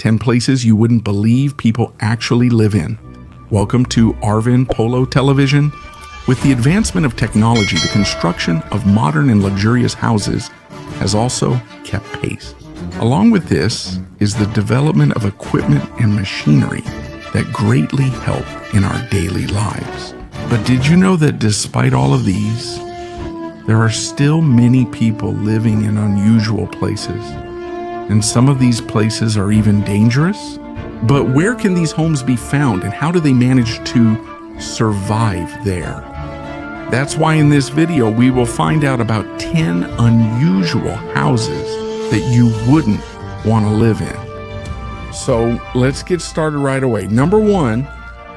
10 places you wouldn't believe people actually live in. Welcome to Arvin Polo Television. With the advancement of technology, the construction of modern and luxurious houses has also kept pace. Along with this is the development of equipment and machinery that greatly help in our daily lives. But did you know that despite all of these, there are still many people living in unusual places? And some of these places are even dangerous? But where can these homes be found, and how do they manage to survive there? That's why in this video we will find out about 10 unusual houses that you wouldn't want to live in. So let's get started right away. Number 1,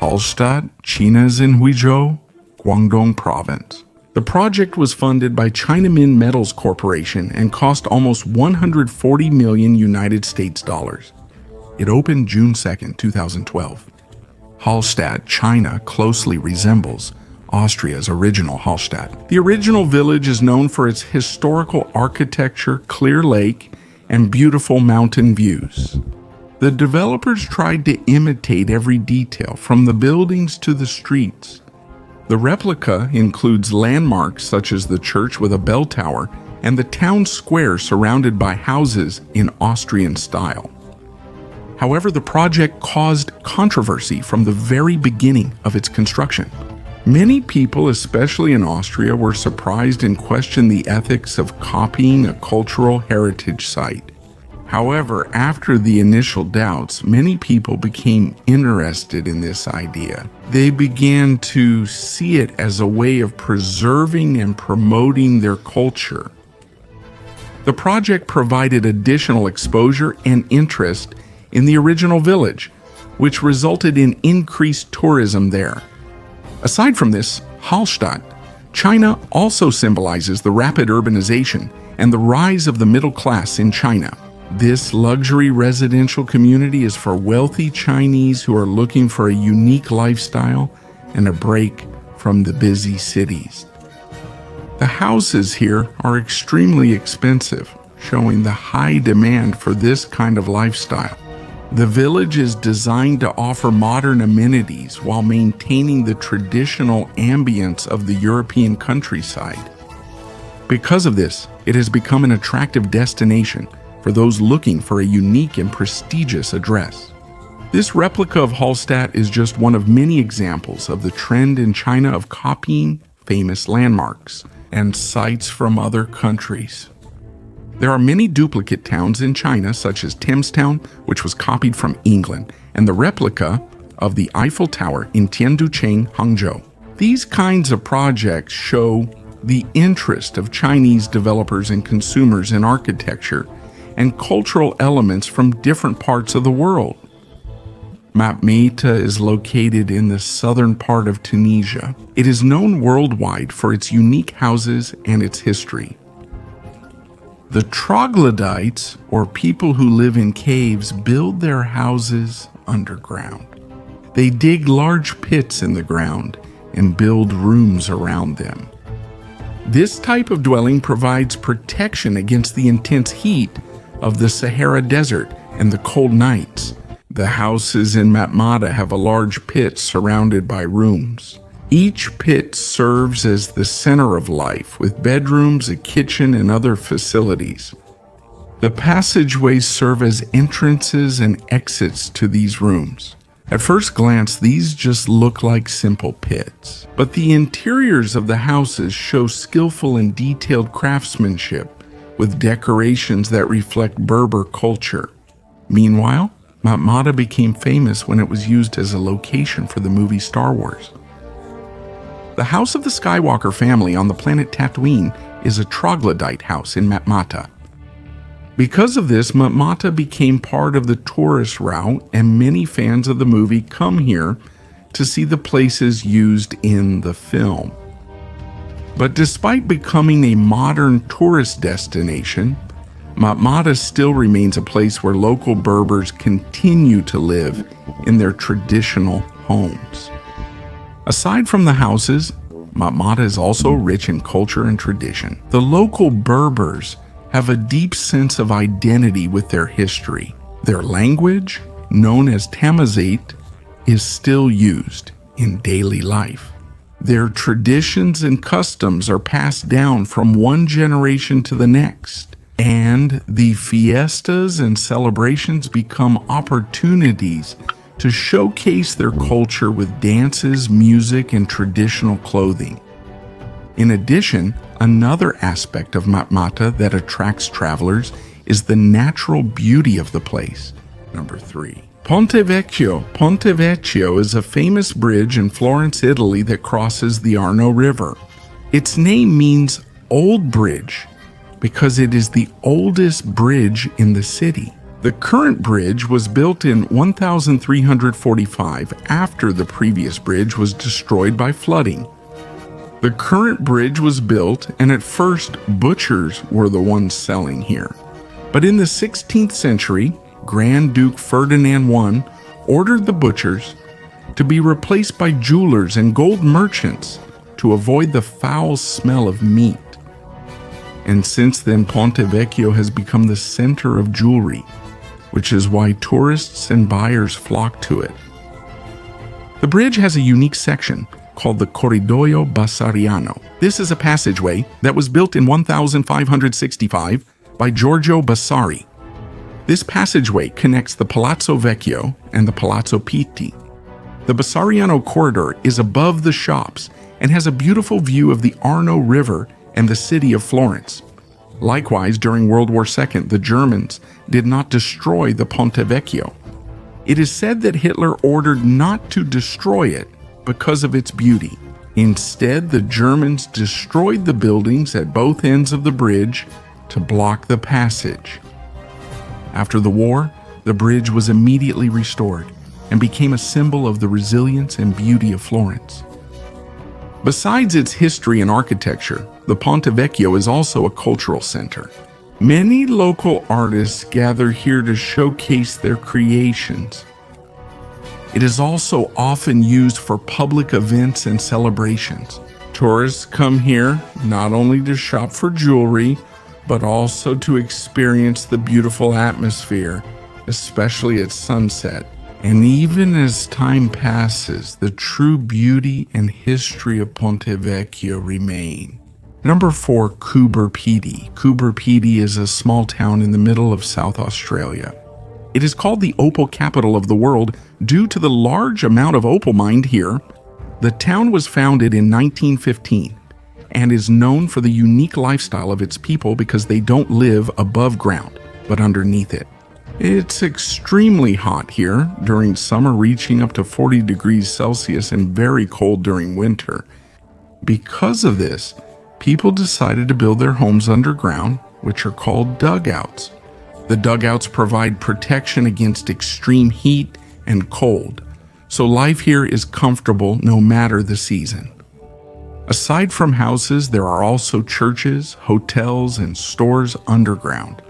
Hallstatt, China's in Huizhou, Guangdong Province. The project was funded by Chinamin Metals Corporation and cost almost 140 million United States dollars. It opened June 2, 2012. Hallstatt, China, closely resembles Austria's original Hallstatt. The original village is known for its historical architecture, clear lake, and beautiful mountain views. The developers tried to imitate every detail, from the buildings to the streets. The replica includes landmarks such as the church with a bell tower and the town square surrounded by houses in Austrian style. However, the project caused controversy from the very beginning of its construction. Many people, especially in Austria, were surprised and questioned the ethics of copying a cultural heritage site. However, after the initial doubts, many people became interested in this idea. They began to see it as a way of preserving and promoting their culture. The project provided additional exposure and interest in the original village, which resulted in increased tourism there. Aside from this, Hallstatt, China also symbolizes the rapid urbanization and the rise of the middle class in China. This luxury residential community is for wealthy Chinese who are looking for a unique lifestyle and a break from the busy cities. The houses here are extremely expensive, showing the high demand for this kind of lifestyle. The village is designed to offer modern amenities while maintaining the traditional ambience of the European countryside. Because of this, it has become an attractive destination for those looking for a unique and prestigious address. This replica of Hallstatt is just one of many examples of the trend in China of copying famous landmarks and sites from other countries. There are many duplicate towns in China, such as Thamestown, which was copied from England, and the replica of the Eiffel Tower in Tianducheng, Hangzhou. These kinds of projects show the interest of Chinese developers and consumers in architecture and cultural elements from different parts of the world. Matmata is located in the southern part of Tunisia. It is known worldwide for its unique houses and its history. The troglodytes, or people who live in caves, build their houses underground. They dig large pits in the ground and build rooms around them. This type of dwelling provides protection against the intense heat of the Sahara Desert and the cold nights. The houses in Matmata have a large pit surrounded by rooms. Each pit serves as the center of life, with bedrooms, a kitchen, and other facilities. The passageways serve as entrances and exits to these rooms. At first glance, these just look like simple pits, but the interiors of the houses show skillful and detailed craftsmanship, with decorations that reflect Berber culture. Meanwhile, Matmata became famous when it was used as a location for the movie Star Wars. The house of the Skywalker family on the planet Tatooine is a troglodyte house in Matmata. Because of this, Matmata became part of the tourist route, and many fans of the movie come here to see the places used in the film. But despite becoming a modern tourist destination, Matmata still remains a place where local Berbers continue to live in their traditional homes. Aside from the houses, Matmata is also rich in culture and tradition. The local Berbers have a deep sense of identity with their history. Their language, known as Tamazight, is still used in daily life. Their traditions and customs are passed down from one generation to the next, and the fiestas and celebrations become opportunities to showcase their culture with dances, music, and traditional clothing. In addition, another aspect of Matmata that attracts travelers is the natural beauty of the place. Number 3. Ponte Vecchio. Ponte Vecchio is a famous bridge in Florence, Italy that crosses the Arno River. Its name means Old Bridge because it is the oldest bridge in the city. The current bridge was built in 1345 after the previous bridge was destroyed by flooding. The current bridge was built, and at first butchers were the ones selling here. But in the 16th century, Grand Duke Ferdinand I ordered the butchers to be replaced by jewelers and gold merchants to avoid the foul smell of meat. And since then, Ponte Vecchio has become the center of jewelry, which is why tourists and buyers flock to it. The bridge has a unique section called the Corridoio Bassariano. This is a passageway that was built in 1565 by Giorgio Bassari. This passageway connects the Palazzo Vecchio and the Palazzo Pedy. The Bassariano corridor is above the shops and has a beautiful view of the Arno River and the city of Florence. Likewise, during World War II, the Germans did not destroy the Ponte Vecchio. It is said that Hitler ordered not to destroy it because of its beauty. Instead, the Germans destroyed the buildings at both ends of the bridge to block the passage. After the war, the bridge was immediately restored and became a symbol of the resilience and beauty of Florence. Besides its history and architecture, the Ponte Vecchio is also a cultural center. Many local artists gather here to showcase their creations. It is also often used for public events and celebrations. Tourists come here not only to shop for jewelry, but also to experience the beautiful atmosphere, especially at sunset. And even as time passes, the true beauty and history of Ponte Vecchio remain. Number 4, Coober, Pedy. Coober, Pedy is a small town in the middle of South Australia. It is called the opal capital of the world due to the large amount of opal mined here. The town was founded in 1915. And is known for the unique lifestyle of its people because they don't live above ground, but underneath it. It's extremely hot here during summer, reaching up to 40 degrees Celsius, and very cold during winter. Because of this, people decided to build their homes underground, which are called dugouts. The dugouts provide protection against extreme heat and cold, so life here is comfortable no matter the season. Aside from houses, there are also churches, hotels, and stores underground.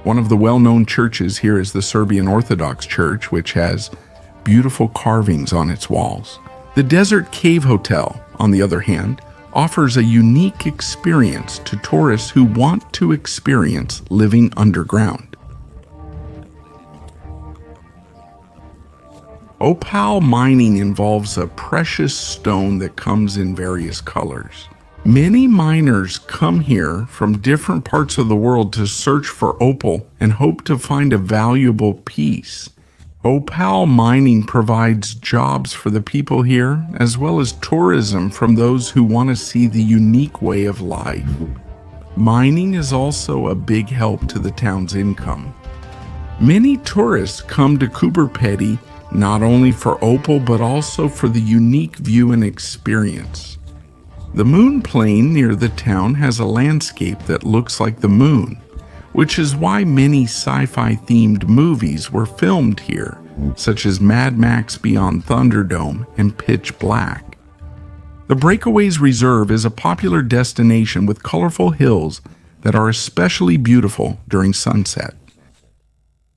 One of the well-known churches here is the Serbian Orthodox Church, which has beautiful carvings on its walls. The Desert Cave Hotel, on the other hand, offers a unique experience to tourists who want to experience living underground. Opal mining involves a precious stone that comes in various colors. Many miners come here from different parts of the world to search for opal and hope to find a valuable piece. Opal mining provides jobs for the people here, as well as tourism from those who want to see the unique way of life. Mining is also a big help to the town's income. Many tourists come to Coober, Pedy not only for opal, but also for the unique view and experience. The moon plain near the town has a landscape that looks like the moon, which is why many sci-fi themed movies were filmed here, such as Mad Max Beyond Thunderdome and Pitch Black. The Breakaways Reserve is a popular destination with colorful hills that are especially beautiful during sunset.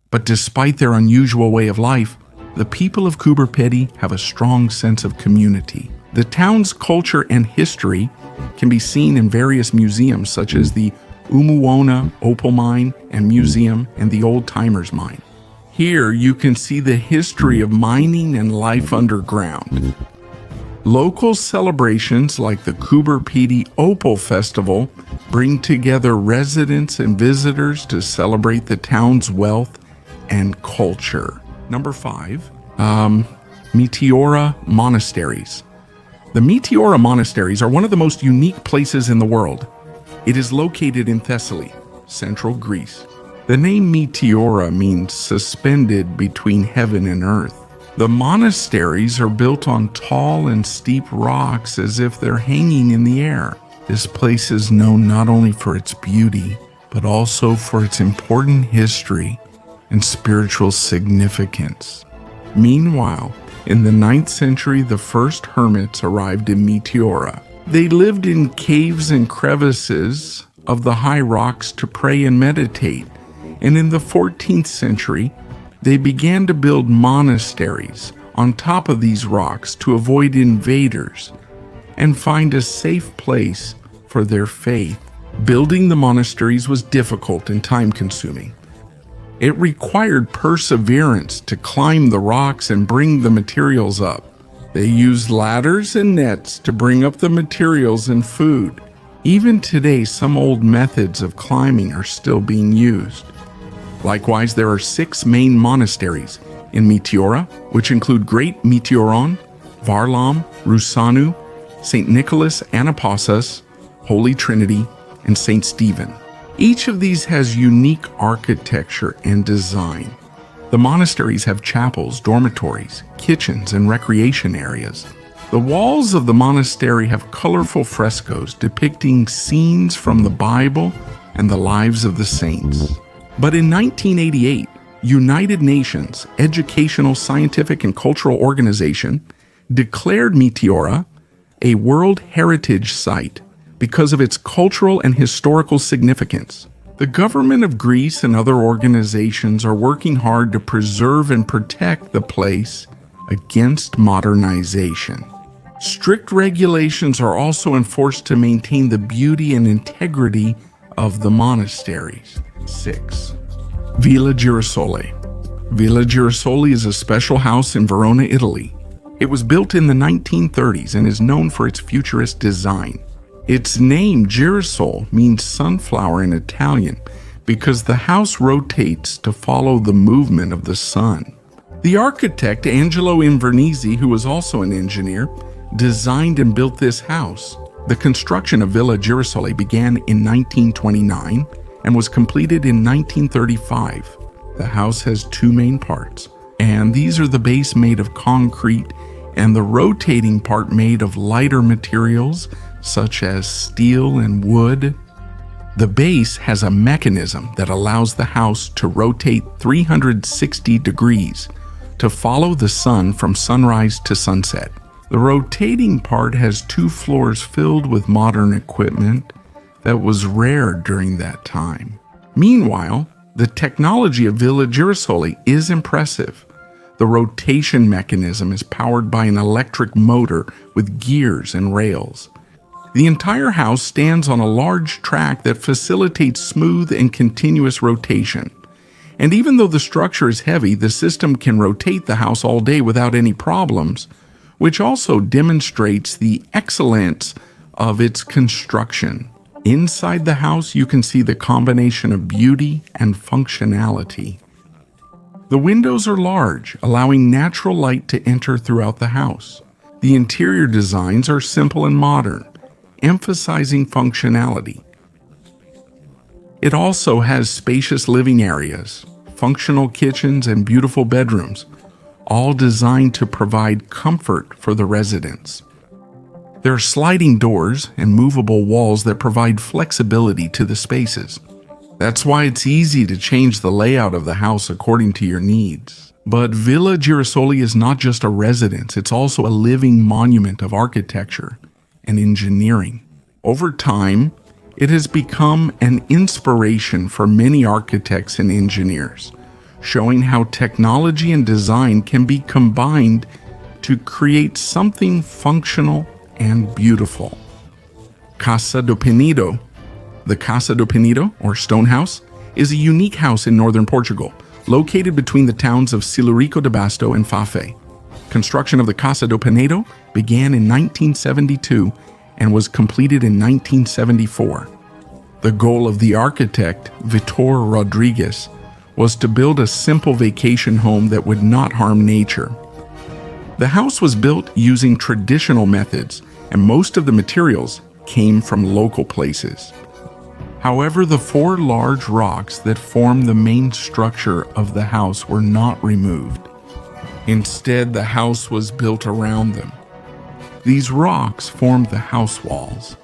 But despite their unusual way of life, the people of Coober, Pedy have a strong sense of community. The town's culture and history can be seen in various museums such as the Umuona Opal Mine and Museum and the Old Timers Mine. Here you can see the history of mining and life underground. Local celebrations like the Coober Pedy Opal Festival bring together residents and visitors to celebrate the town's wealth and culture. Number 5, Meteora Monasteries. The Meteora Monasteries are one of the most unique places in the world. It is located in Thessaly, central Greece. The name Meteora means suspended between heaven and earth. The monasteries are built on tall and steep rocks as if they're hanging in the air. This place is known not only for its beauty, but also for its important history and spiritual significance. Meanwhile, in the 9th century, the first hermits arrived in Meteora. They lived in caves and crevices of the high rocks to pray and meditate. And in the 14th century, they began to build monasteries on top of these rocks to avoid invaders and find a safe place for their faith. Building the monasteries was difficult and time-consuming. It required perseverance to climb the rocks and bring the materials up. They used ladders and nets to bring up the materials and food. Even today, some old methods of climbing are still being used. Likewise, there are 6 main monasteries in Meteora, which include Great Meteoron, Varlam, Rusanu, St. Nicholas Anapasos, Holy Trinity, and St. Stephen. Each of these has unique architecture and design. The monasteries have chapels, dormitories, kitchens, and recreation areas. The walls of the monastery have colorful frescoes depicting scenes from the Bible and the lives of the saints. But in 1988, United Nations Educational, Scientific, and Cultural Organization declared Meteora a World Heritage Site because of its cultural and historical significance. The government of Greece and other organizations are working hard to preserve and protect the place against modernization. Strict regulations are also enforced to maintain the beauty and integrity of the monasteries. 6. Villa Girasole. Villa Girasole is a special house in Verona, Italy. It was built in the 1930s and is known for its futurist design. Its name, Girasole, means sunflower in Italian because the house rotates to follow the movement of the sun. The architect, Angelo Invernizzi, who was also an engineer, designed and built this house. The construction of Villa Girasole began in 1929 and was completed in 1935. The house has 2 main parts, and these are the base made of concrete and the rotating part made of lighter materials such as steel and wood. The base has a mechanism that allows the house to rotate 360 degrees to follow the sun from sunrise to sunset. The rotating part has 2 floors filled with modern equipment that was rare during that time. Meanwhile, the technology of Villa Girasole is impressive. The rotation mechanism is powered by an electric motor with gears and rails. The entire house stands on a large track that facilitates smooth and continuous rotation. And even though the structure is heavy, the system can rotate the house all day without any problems, which also demonstrates the excellence of its construction. Inside the house, you can see the combination of beauty and functionality. The windows are large, allowing natural light to enter throughout the house. The interior designs are simple and modern, emphasizing functionality. It also has spacious living areas, functional kitchens, and beautiful bedrooms, all designed to provide comfort for the residents. There are sliding doors and movable walls that provide flexibility to the spaces. That's why it's easy to change the layout of the house according to your needs. But Villa Girasole is not just a residence, it's also a living monument of architecture and engineering. Over time, it has become an inspiration for many architects and engineers, showing how technology and design can be combined to create something functional and beautiful. Casa do Penedo. The Casa do Penedo, or Stone House, is a unique house in northern Portugal, located between the towns of Silurico de Basto and Fafe. Construction of the Casa do Penedo began in 1972 and was completed in 1974. The goal of the architect, Vitor Rodrigues, was to build a simple vacation home that would not harm nature. The house was built using traditional methods, and most of the materials came from local places. However, the 4 large rocks that form the main structure of the house were not removed. Instead, the house was built around them. These rocks form the house walls.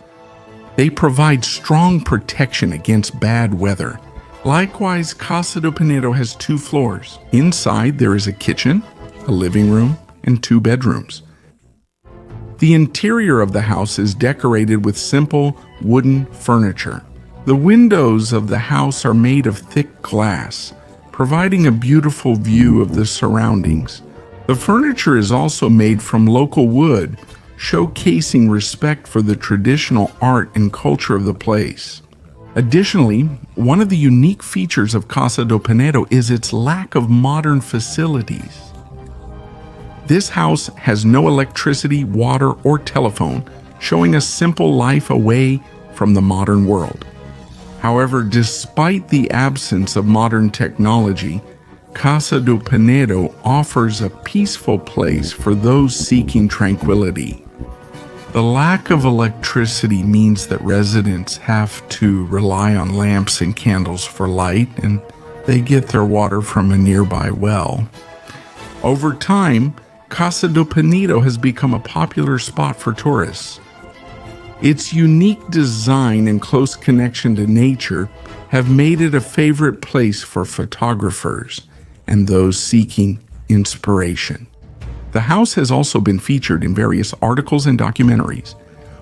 They provide strong protection against bad weather. Likewise, Casa do Penedo has 2 floors. Inside, there is a kitchen, a living room, and 2 bedrooms. The interior of the house is decorated with simple wooden furniture. The windows of the house are made of thick glass, providing a beautiful view of the surroundings. The furniture is also made from local wood, showcasing respect for the traditional art and culture of the place. Additionally, one of the unique features of Casa do Penedo is its lack of modern facilities. This house has no electricity, water, or telephone, showing a simple life away from the modern world. However, despite the absence of modern technology, Casa do Penedo offers a peaceful place for those seeking tranquility. The lack of electricity means that residents have to rely on lamps and candles for light, and they get their water from a nearby well. Over time, Casa do Penedo has become a popular spot for tourists. Its unique design and close connection to nature have made it a favorite place for photographers and those seeking inspiration. The house has also been featured in various articles and documentaries,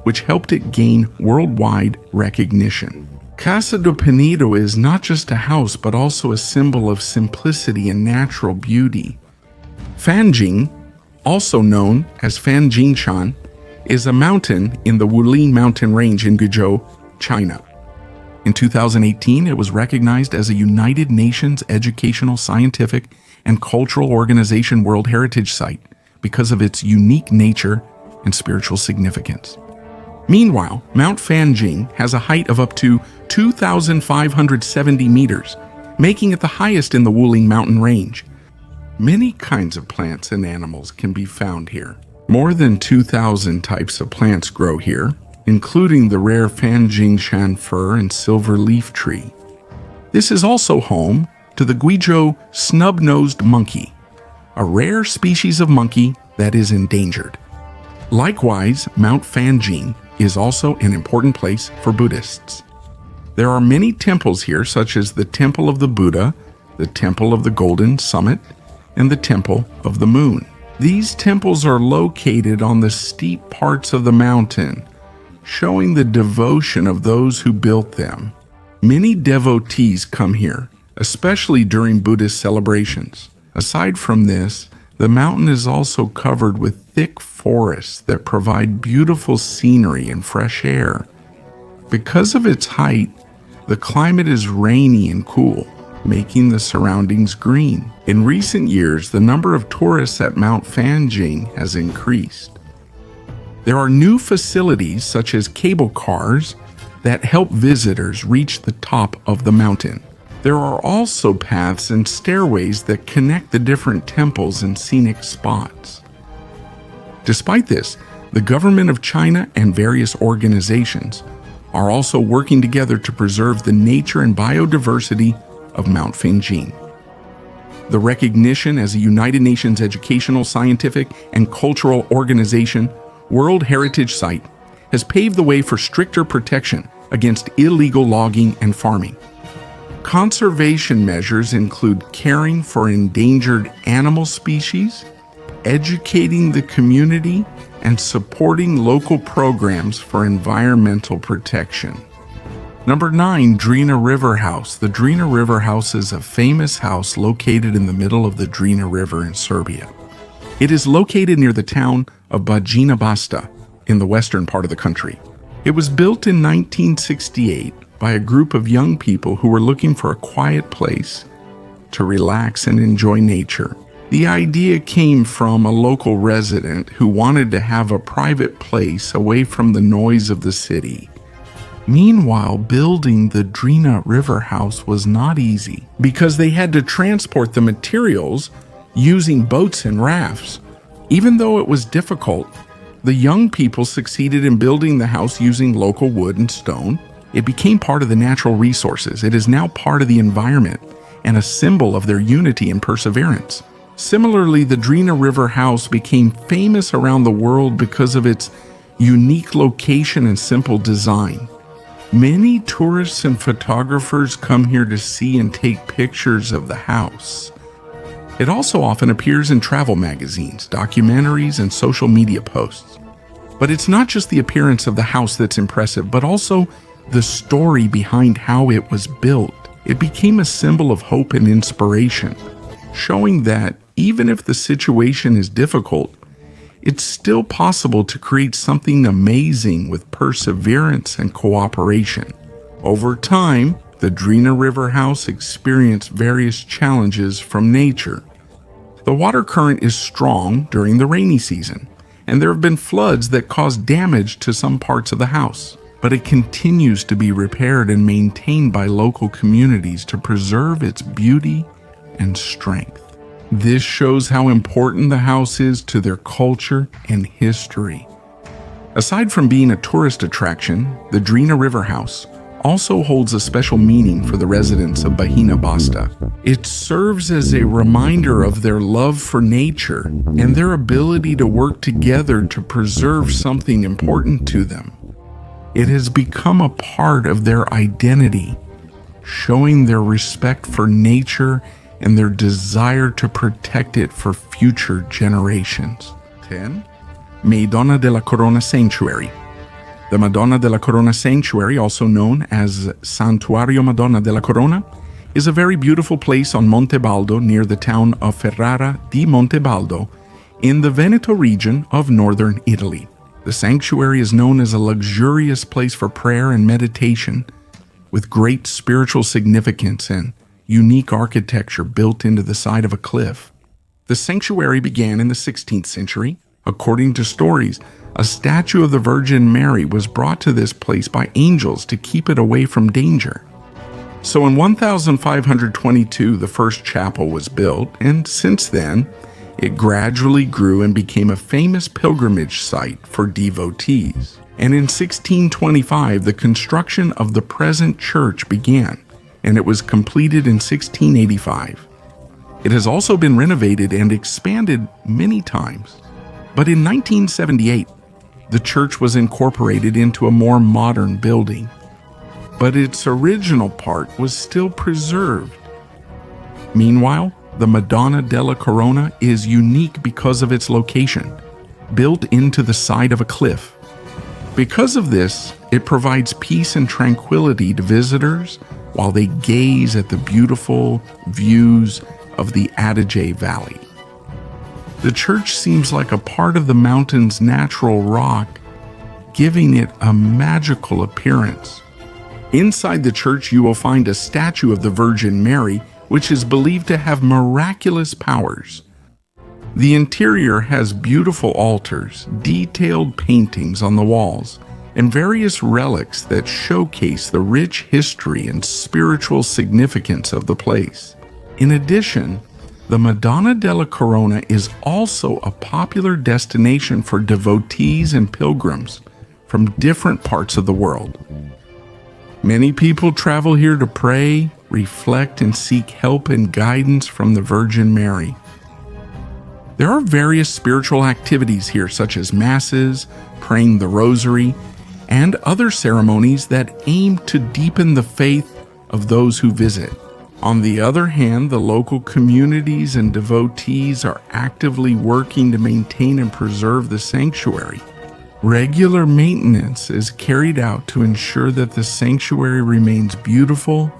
which helped it gain worldwide recognition. Casa do Penedo is not just a house, but also a symbol of simplicity and natural beauty. Fanjing, also known as Fanjingshan, is a mountain in the Wulin mountain range in Guizhou, China. In 2018, it was recognized as a United Nations Educational, Scientific, and Cultural Organization World Heritage Site because of its unique nature and spiritual significance. Meanwhile, Mount Fanjing has a height of up to 2,570 meters, making it the highest in the Wulin mountain range. Many kinds of plants and animals can be found here. More than 2,000 types of plants grow here, including the rare Fanjingshan fir and silver leaf tree. This is also home to the Guizhou snub-nosed monkey, a rare species of monkey that is endangered. Likewise, Mount Fanjing is also an important place for Buddhists. There are many temples here, such as the Temple of the Buddha, the Temple of the Golden Summit, and the Temple of the Moon. These temples are located on the steep parts of the mountain, showing the devotion of those who built them. Many devotees come here, especially during Buddhist celebrations. Aside from this, the mountain is also covered with thick forests that provide beautiful scenery and fresh air. Because of its height, the climate is rainy and cool, making the surroundings green. In recent years, the number of tourists at Mount Fanjing has increased. There are new facilities such as cable cars that help visitors reach the top of the mountain. There are also paths and stairways that connect the different temples and scenic spots. Despite this, the government of China and various organizations are also working together to preserve the nature and biodiversity of Mount Fanjing. The recognition as a United Nations Educational, Scientific, and Cultural Organization World Heritage Site has paved the way for stricter protection against illegal logging and farming. Conservation measures include caring for endangered animal species, educating the community, and supporting local programs for environmental protection. Number 9, Drina River House. The Drina River House is a famous house located in the middle of the Drina River in Serbia. It is located near the town of Bajina Basta in the western part of the country. It was built in 1968 by a group of young people who were looking for a quiet place to relax and enjoy nature. The idea came from a local resident who wanted to have a private place away from the noise of the city. Meanwhile, building the Drina River House was not easy because they had to transport the materials using boats and rafts. Even though it was difficult, the young people succeeded in building the house using local wood and stone. It became part of the natural resources. It is now part of the environment and a symbol of their unity and perseverance. Similarly, the Drina River House became famous around the world because of its unique location and simple design. Many tourists and photographers come here to see and take pictures of the house. It also often appears in travel magazines, documentaries, and social media posts. But it's not just the appearance of the house that's impressive, but also the story behind how it was built. It became a symbol of hope and inspiration, showing that even if the situation is difficult, it's still possible to create something amazing with perseverance and cooperation. Over time, the Drina River House experienced various challenges from nature. The water current is strong during the rainy season, and there have been floods that caused damage to some parts of the house. But it continues to be repaired and maintained by local communities to preserve its beauty and strength. This shows how important the house is to their culture and history. Aside from being a tourist attraction, the Drina River House also holds a special meaning for the residents of Bahina Basta. It serves as a reminder of their love for nature and their ability to work together to preserve something important to them. It has become a part of their identity, showing their respect for nature and their desire to protect it for future generations. 10. Madonna della Corona Sanctuary. The Madonna della Corona Sanctuary, also known as Santuario Madonna della Corona, is a very beautiful place on Monte Baldo near the town of Ferrara di Monte Baldo in the Veneto region of northern Italy. The sanctuary is known as a luxurious place for prayer and meditation with great spiritual significance and unique architecture built into the side of a cliff. The sanctuary began in the 16th century. According to stories, a statue of the Virgin Mary was brought to this place by angels to keep it away from danger. So in 1522, the first chapel was built, and since then, it gradually grew and became a famous pilgrimage site for devotees. And in 1625, the construction of the present church began, and it was completed in 1685. It has also been renovated and expanded many times. But in 1978, the church was incorporated into a more modern building, but its original part was still preserved. Meanwhile, the Madonna della Corona is unique because of its location, built into the side of a cliff. Because of this, it provides peace and tranquility to visitors while they gaze at the beautiful views of the Adige Valley. The church seems like a part of the mountain's natural rock, giving it a magical appearance. Inside the church, you will find a statue of the Virgin Mary, which is believed to have miraculous powers. The interior has beautiful altars, detailed paintings on the walls, and various relics that showcase the rich history and spiritual significance of the place. In addition, the Madonna della Corona is also a popular destination for devotees and pilgrims from different parts of the world. Many people travel here to pray, reflect, and seek help and guidance from the Virgin Mary. There are various spiritual activities here, such as masses, praying the rosary, and other ceremonies that aim to deepen the faith of those who visit. On the other hand, the local communities and devotees are actively working to maintain and preserve the sanctuary. Regular maintenance is carried out to ensure that the sanctuary remains beautiful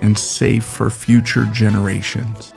and safe for future generations.